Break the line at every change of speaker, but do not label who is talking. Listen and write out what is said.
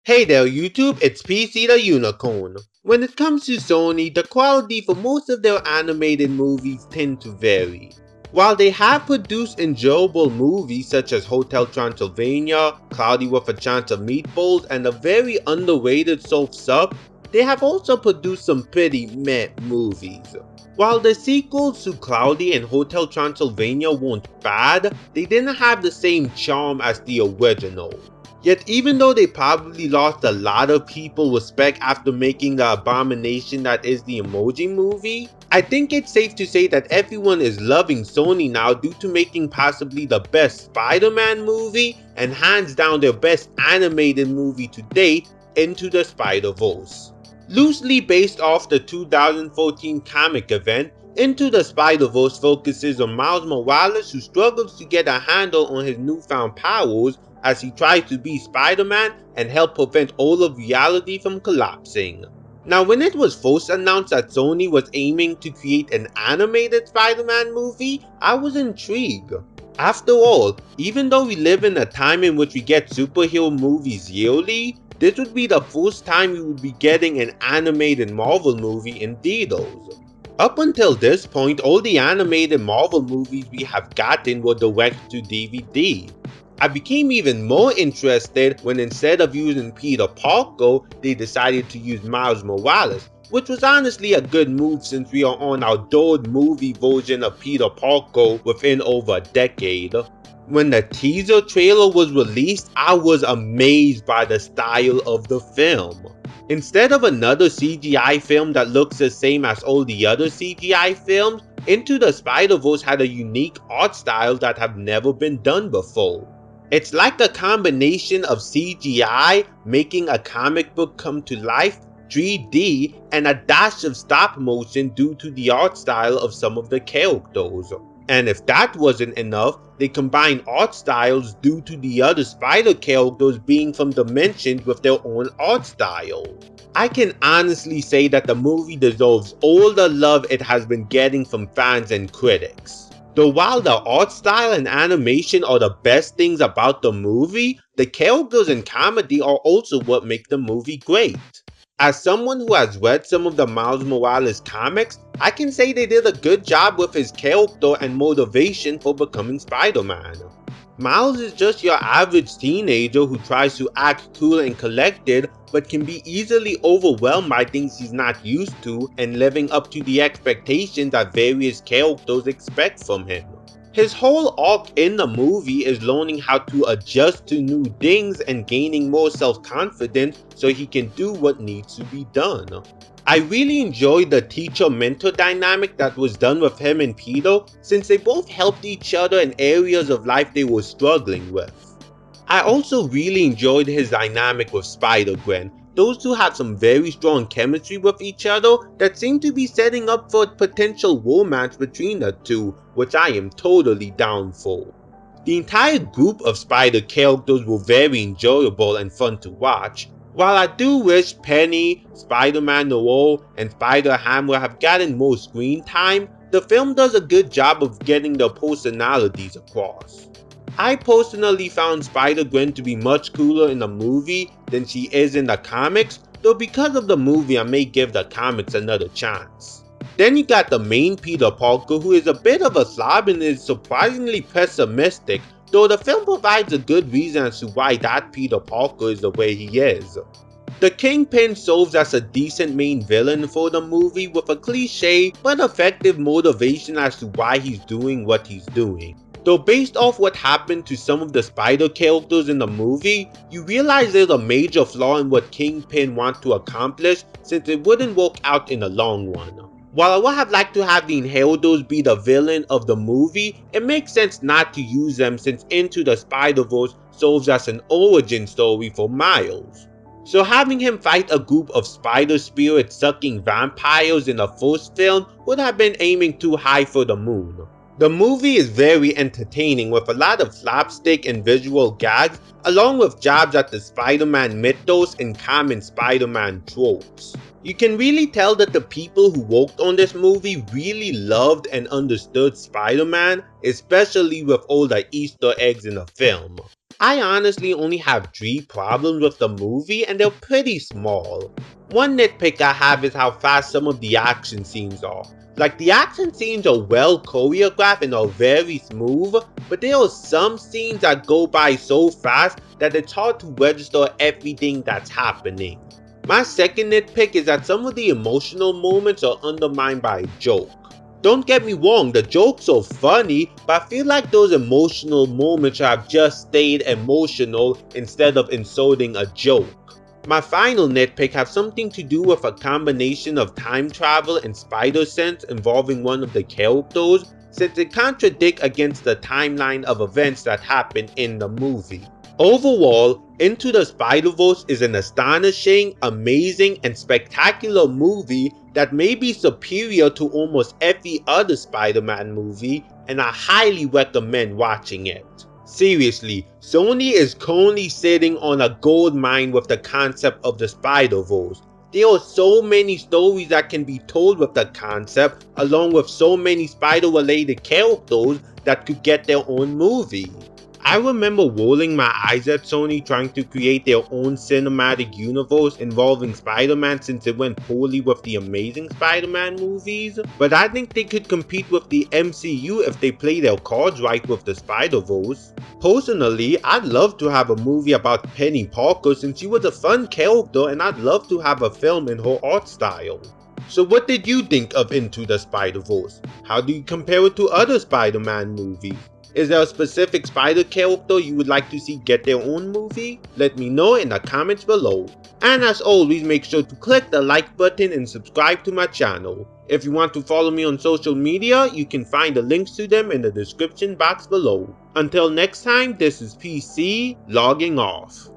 Hey there YouTube, it's PC the Unicorn. When it comes to Sony, the quality for most of their animated movies tend to vary. While they have produced enjoyable movies such as Hotel Transylvania, Cloudy with a Chance of Meatballs, and a very underrated Soap Sub, they have also produced some pretty meh movies. While the sequels to Cloudy and Hotel Transylvania weren't bad, they didn't have the same charm as the original. Yet even though they probably lost a lot of people respect after making the abomination that is the Emoji Movie, I think it's safe to say that everyone is loving Sony now due to making possibly the best Spider-Man movie and hands down their best animated movie to date, Into the Spider-Verse. Loosely based off the 2014 comic event, Into the Spider-Verse focuses on Miles Morales, who struggles to get a handle on his newfound powers as he tries to be Spider-Man and help prevent all of reality from collapsing. Now, when it was first announced that Sony was aiming to create an animated Spider-Man movie, I was intrigued. After all, even though we live in a time in which we get superhero movies yearly, this would be the first time we would be getting an animated Marvel movie in theaters. Up until this point, all the animated Marvel movies we have gotten were direct to DVD. I became even more interested when instead of using Peter Parker, they decided to use Miles Morales, which was honestly a good move since we are on our third movie version of Peter Parker within over a decade. When the teaser trailer was released, I was amazed by the style of the film. Instead of another CGI film that looks the same as all the other CGI films, Into the Spider-Verse had a unique art style that have never been done before. It's like a combination of CGI, making a comic book come to life, 3D, and a dash of stop motion due to the art style of some of the characters. And if that wasn't enough, they combine art styles due to the other Spider characters being from dimensions with their own art style. I can honestly say that the movie deserves all the love it has been getting from fans and critics. Though while the art style and animation are the best things about the movie, the characters and comedy are also what make the movie great. As someone who has read some of the Miles Morales comics, I can say they did a good job with his character and motivation for becoming Spider-Man. Miles is just your average teenager who tries to act cool and collected, but can be easily overwhelmed by things he's not used to and living up to the expectations that various characters expect from him. His whole arc in the movie is learning how to adjust to new things and gaining more self-confidence so he can do what needs to be done. I really enjoyed the teacher-mentor dynamic that was done with him and Peter, since they both helped each other in areas of life they were struggling with. I also really enjoyed his dynamic with Spider-Gwen. Those two have some very strong chemistry with each other that seem to be setting up for a potential romance between the two, which I am totally down for. The entire group of Spider characters were very enjoyable and fun to watch. While I do wish Penny, Spider-Man Noir, and Spider-Ham would have gotten more screen time, the film does a good job of getting their personalities across. I personally found Spider-Gwen to be much cooler in the movie than she is in the comics, though because of the movie I may give the comics another chance. Then you got the main Peter Parker, who is a bit of a slob and is surprisingly pessimistic, though the film provides a good reason as to why that Peter Parker is the way he is. The Kingpin serves as a decent main villain for the movie with a cliche but effective motivation as to why he's doing what he's doing. Though based off what happened to some of the Spider characters in the movie, you realize there's a major flaw in what Kingpin wants to accomplish since it wouldn't work out in the long run. While I would have liked to have the Inheritors be the villain of the movie, it makes sense not to use them since Into the Spider-Verse serves as an origin story for Miles. So having him fight a group of spider spirit sucking vampires in the first film would have been aiming too high for the moon. The movie is very entertaining with a lot of slapstick and visual gags along with jabs at the Spider-Man mythos and common Spider-Man tropes. You can really tell that the people who worked on this movie really loved and understood Spider-Man, especially with all the Easter eggs in the film. I honestly only have 3 problems with the movie and they're pretty small. One nitpick I have is how fast some of the action scenes are. Like, the action scenes are well choreographed and are very smooth, but there are some scenes that go by so fast that it's hard to register everything that's happening. My second nitpick is that some of the emotional moments are undermined by a joke. Don't get me wrong, the jokes are funny, but I feel like those emotional moments have just stayed emotional instead of insulting a joke. My final nitpick has something to do with a combination of time travel and spider sense involving one of the characters, since it contradicts against the timeline of events that happen in the movie. Overall, Into the Spider-Verse is an astonishing, amazing, and spectacular movie that may be superior to almost every other Spider-Man movie, and I highly recommend watching it. Seriously, Sony is currently sitting on a gold mine with the concept of the Spider-Verse. There are so many stories that can be told with the concept, along with so many spider-related characters that could get their own movie. I remember rolling my eyes at Sony trying to create their own cinematic universe involving Spider-Man since it went poorly with the Amazing Spider-Man movies, but I think they could compete with the MCU if they play their cards right with the Spider-Verse. Personally, I'd love to have a movie about Penny Parker since she was a fun character and I'd love to have a film in her art style. So what did you think of Into the Spider-Verse? How do you compare it to other Spider-Man movies? Is there a specific spider character you would like to see get their own movie? Let me know in the comments below. And as always, make sure to click the like button and subscribe to my channel. If you want to follow me on social media, you can find the links to them in the description box below. Until next time, this is PC, logging off.